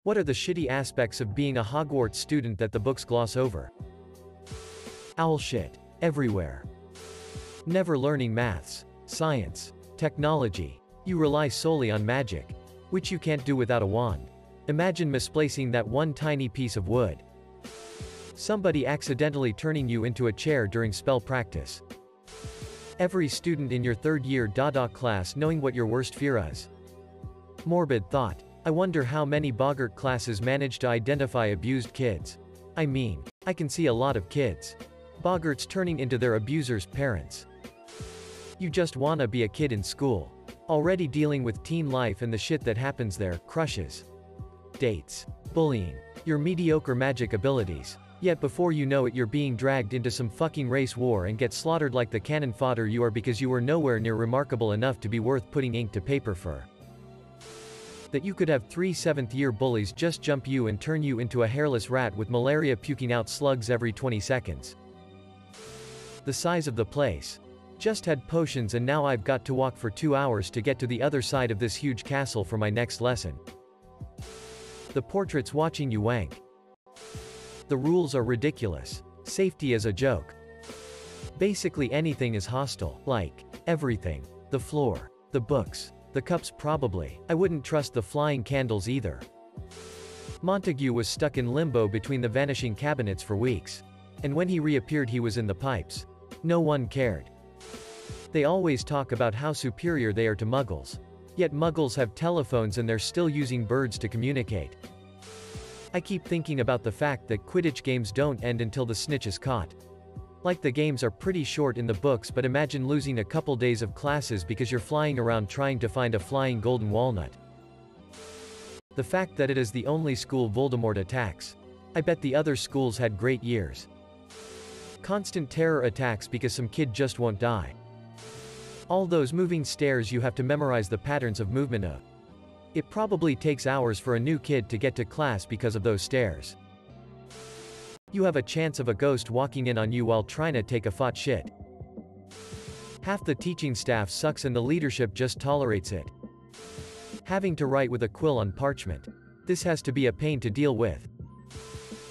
What are the shitty aspects of being a Hogwarts student that the books gloss over? Owl shit. Everywhere. Never learning maths, science, technology. You rely solely on magic, which you can't do without a wand. Imagine misplacing that one tiny piece of wood. Somebody accidentally turning you into a chair during spell practice. Every student in your third year Dada class knowing what your worst fear is. Morbid thought. I wonder how many Boggart classes manage to identify abused kids. I mean, I can see a lot of kids. Boggarts turning into their abusers' parents. You just wanna be a kid in school. Already dealing with teen life and the shit that happens there, crushes, dates, bullying, your mediocre magic abilities. Yet before you know it you're being dragged into some fucking race war and get slaughtered like the cannon fodder you are because you were nowhere near remarkable enough to be worth putting ink to paper for. That you could have 3 7th-year bullies just jump you and turn you into a hairless rat with malaria puking out slugs every 20 seconds. The size of the place. Just had potions and now I've got to walk for 2 hours to get to the other side of this huge castle for my next lesson. The portraits watching you wank. The rules are ridiculous. Safety is a joke. Basically anything is hostile, like everything. The floor, the books, the cups probably. I wouldn't trust the flying candles either. Montague was stuck in limbo between the vanishing cabinets for weeks. And when he reappeared he was in the pipes. No one cared. They always talk about how superior they are to Muggles. Yet Muggles have telephones and they're still using birds to communicate. I keep thinking about the fact that Quidditch games don't end until the snitch is caught. Like the games are pretty short in the books, but imagine losing a couple days of classes because you're flying around trying to find a flying golden walnut. The fact that it is the only school Voldemort attacks. I bet the other schools had great years. Constant terror attacks because some kid just won't die. All those moving stairs you have to memorize the patterns of movement of. It probably takes hours for a new kid to get to class because of those stairs. You have a chance of a ghost walking in on you while trying to take a fat shit. Half the teaching staff sucks and the leadership just tolerates it. Having to write with a quill on parchment. This has to be a pain to deal with.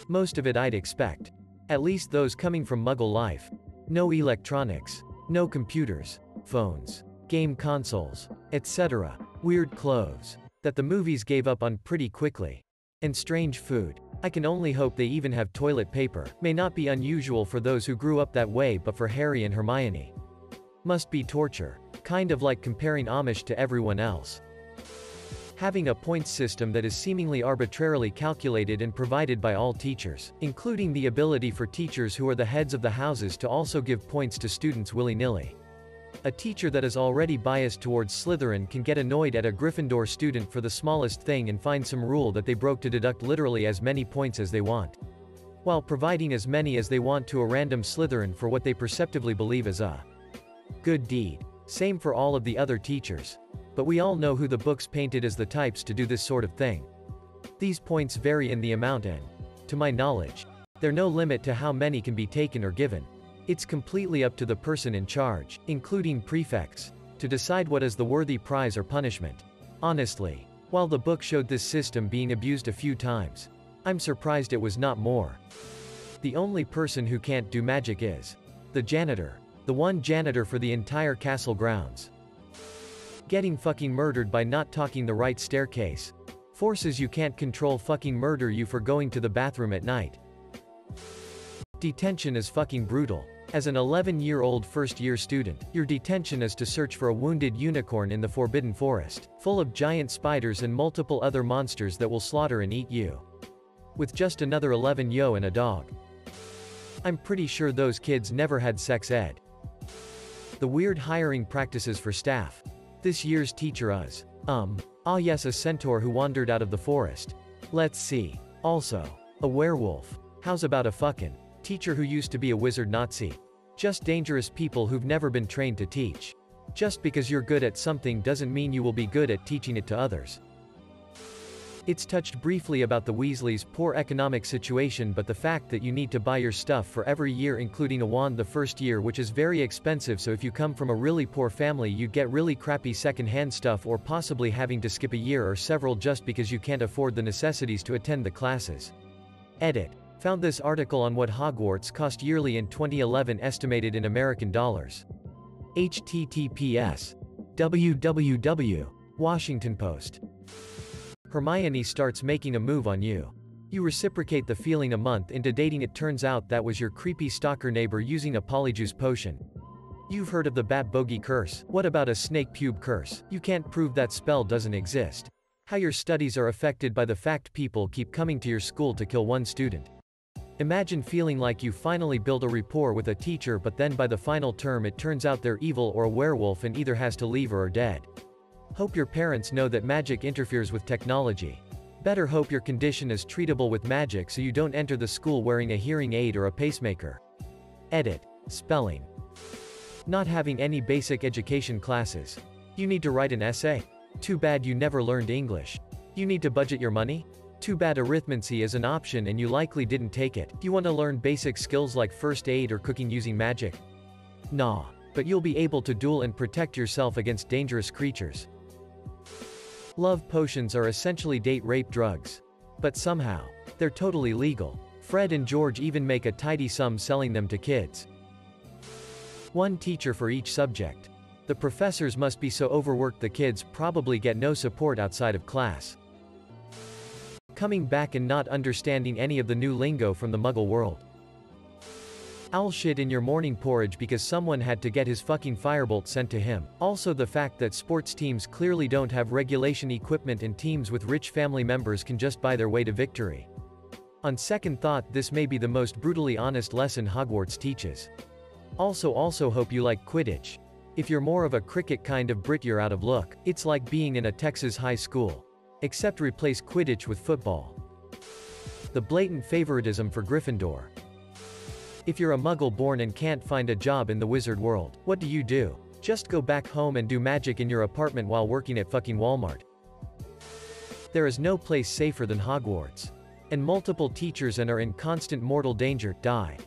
Most of it I'd expect. At least those coming from Muggle life. No electronics. No computers, phones, game consoles, etc. Weird clothes. That the movies gave up on pretty quickly. And strange food. I can only hope they even have toilet paper. May not be unusual for those who grew up that way, but for Harry and Hermione. Must be torture. Kind of like comparing Amish to everyone else. Having a points system that is seemingly arbitrarily calculated and provided by all teachers, including the ability for teachers who are the heads of the houses to also give points to students willy-nilly. A teacher that is already biased towards Slytherin can get annoyed at a Gryffindor student for the smallest thing and find some rule that they broke to deduct literally as many points as they want, while providing as many as they want to a random Slytherin for what they perceptively believe is a good deed. Same for all of the other teachers. But we all know who the books painted as the types to do this sort of thing. These points vary in the amount and, to my knowledge, there's no limit to how many can be taken or given. It's completely up to the person in charge, including prefects, to decide what is the worthy prize or punishment. Honestly, while the book showed this system being abused a few times, I'm surprised it was not more. The only person who can't do magic is the janitor. The one janitor for the entire castle grounds. Getting fucking murdered by not talking the right staircase. Forces you can't control fucking murder you for going to the bathroom at night. Detention is fucking brutal. As an 11-year-old first-year student, your detention is to search for a wounded unicorn in the Forbidden Forest, full of giant spiders and multiple other monsters that will slaughter and eat you. With just another 11 yo and a dog. I'm pretty sure those kids never had sex ed. The weird hiring practices for staff. This year's teacher is, yes, a centaur who wandered out of the forest. Let's see. Also, a werewolf. How's about a fucking teacher who used to be a wizard Nazi? Just dangerous people who've never been trained to teach. Just because you're good at something doesn't mean you will be good at teaching it to others. It's touched briefly about the Weasleys' poor economic situation, but the fact that you need to buy your stuff for every year, including a wand the first year, which is very expensive, so if you come from a really poor family you'd get really crappy second-hand stuff, or possibly having to skip a year or several just because you can't afford the necessities to attend the classes. Edit. Found this article on what Hogwarts cost yearly in 2011 estimated in American dollars. https. www. Washington Post. Hermione starts making a move on you. You reciprocate the feeling. A month into dating, it turns out that was your creepy stalker neighbor using a polyjuice potion. You've heard of the bat bogey curse. What about a snake pube curse? You can't prove that spell doesn't exist. How your studies are affected by the fact people keep coming to your school to kill one student. Imagine feeling like you finally build a rapport with a teacher, but then by the final term it turns out they're evil or a werewolf and either has to leave or are dead. Hope your parents know that magic interferes with technology. Better hope your condition is treatable with magic so you don't enter the school wearing a hearing aid or a pacemaker. Edit. Spelling. Not having any basic education classes. You need to write an essay? Too bad you never learned English. You need to budget your money? Too bad arithmancy is an option and you likely didn't take it. You want to learn basic skills like first aid or cooking using magic? Nah. But you'll be able to duel and protect yourself against dangerous creatures. Love potions are essentially date rape drugs. But somehow, they're totally legal. Fred and George even make a tidy sum selling them to kids. One teacher for each subject. The professors must be so overworked the kids probably get no support outside of class. Coming back and not understanding any of the new lingo from the Muggle world. Owl shit in your morning porridge because someone had to get his fucking firebolt sent to him. Also the fact that sports teams clearly don't have regulation equipment and teams with rich family members can just buy their way to victory. On second thought, this may be the most brutally honest lesson Hogwarts teaches. Also hope you like Quidditch. If you're more of a cricket kind of Brit, you're out of luck. It's like being in a Texas high school. Except replace Quidditch with football. The blatant favoritism for Gryffindor. If you're a Muggle born and can't find a job in the wizard world, what do? Just go back home and do magic in your apartment while working at fucking Walmart. There is no place safer than Hogwarts. And multiple teachers and are in constant mortal danger, die.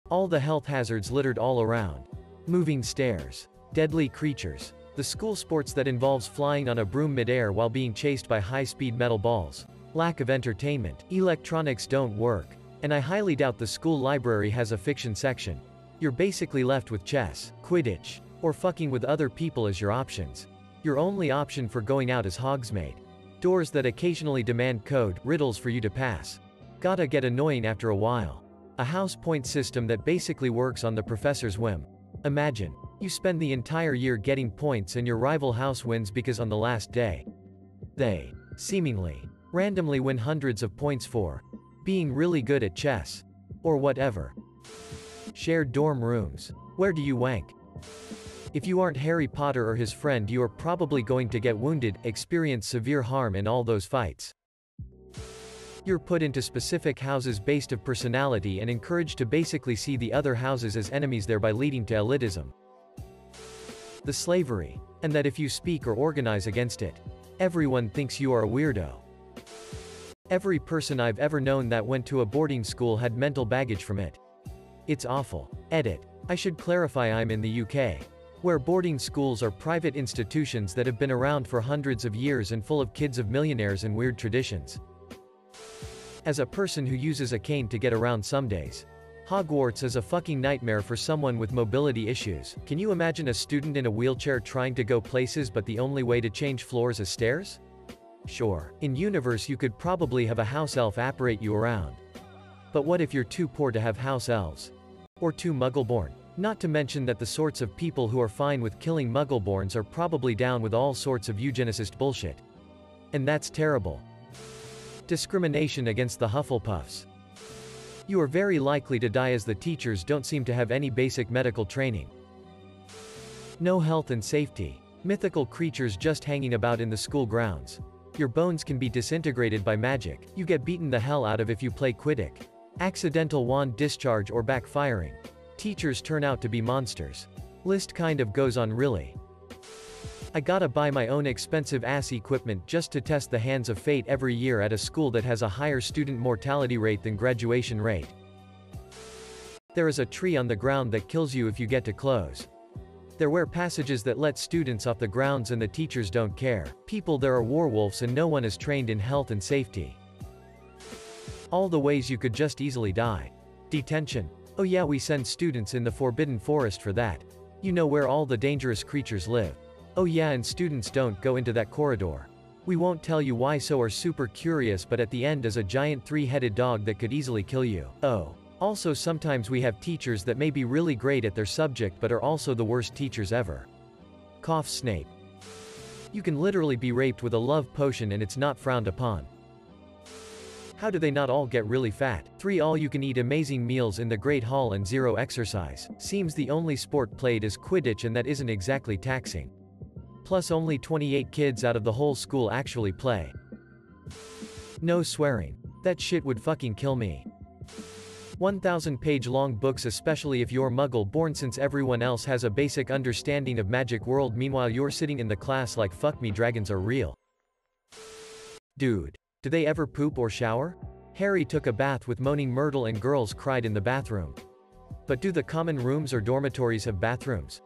All the health hazards littered all around. Moving stairs. Deadly creatures. The school sports that involves flying on a broom midair while being chased by high-speed metal balls. Lack of entertainment. Electronics don't work. And I highly doubt the school library has a fiction section. You're basically left with chess, Quidditch, or fucking with other people as your options. Your only option for going out is Hogsmeade. Doors that occasionally demand code, riddles for you to pass. Gotta get annoying after a while. A house point system that basically works on the professor's whim. Imagine, you spend the entire year getting points and your rival house wins because on the last day, they, seemingly, randomly win hundreds of points for being really good at chess. Or whatever. Shared dorm rooms. Where do you wank? If you aren't Harry Potter or his friend, you are probably going to get wounded, experience severe harm in all those fights. You're put into specific houses based on personality and encouraged to basically see the other houses as enemies, thereby leading to elitism. The slavery. And that if you speak or organize against it, everyone thinks you are a weirdo. Every person I've ever known that went to a boarding school had mental baggage from it. It's awful. Edit. I should clarify I'm in the UK, where boarding schools are private institutions that have been around for hundreds of years and full of kids of millionaires and weird traditions. As a person who uses a cane to get around some days, Hogwarts is a fucking nightmare for someone with mobility issues. Can you imagine a student in a wheelchair trying to go places but the only way to change floors is stairs? Sure, in universe you could probably have a house elf apparate you around. But what if you're too poor to have house elves? Or too Muggleborn? Not to mention that the sorts of people who are fine with killing Muggleborns are probably down with all sorts of eugenicist bullshit. And that's terrible. Discrimination against the Hufflepuffs. You are very likely to die as the teachers don't seem to have any basic medical training. No health and safety. Mythical creatures just hanging about in the school grounds. Your bones can be disintegrated by magic. You get beaten the hell out of if you play Quidditch. Accidental wand discharge or backfiring. Teachers turn out to be monsters. List kind of goes on really. I gotta buy my own expensive ass equipment just to test the hands of fate every year at a school that has a higher student mortality rate than graduation rate. There is a tree on the ground that kills you if you get too close. There were passages that let students off the grounds and the teachers don't care. People, there are werewolves and no one is trained in health and safety. All the ways you could just easily die. Detention. Oh yeah, we send students in the forbidden forest for that. You know where all the dangerous creatures live. Oh yeah, and students don't go into that corridor. We won't tell you why, so are super curious, but at the end is a giant three-headed dog that could easily kill you. Oh. Also, sometimes we have teachers that may be really great at their subject but are also the worst teachers ever. Cough Snape. You can literally be raped with a love potion and it's not frowned upon. How do they not all get really fat? 3 all-you-can-eat amazing meals in the Great Hall and 0 exercise. Seems the only sport played is Quidditch and that isn't exactly taxing. Plus only 28 kids out of the whole school actually play. No swearing. That shit would fucking kill me. 1,000-page long books, especially if you're Muggle born, since everyone else has a basic understanding of magic world, meanwhile you're sitting in the class like fuck me, dragons are real. Dude. Do they ever poop or shower? Harry took a bath with Moaning Myrtle and girls cried in the bathroom. But do the common rooms or dormitories have bathrooms?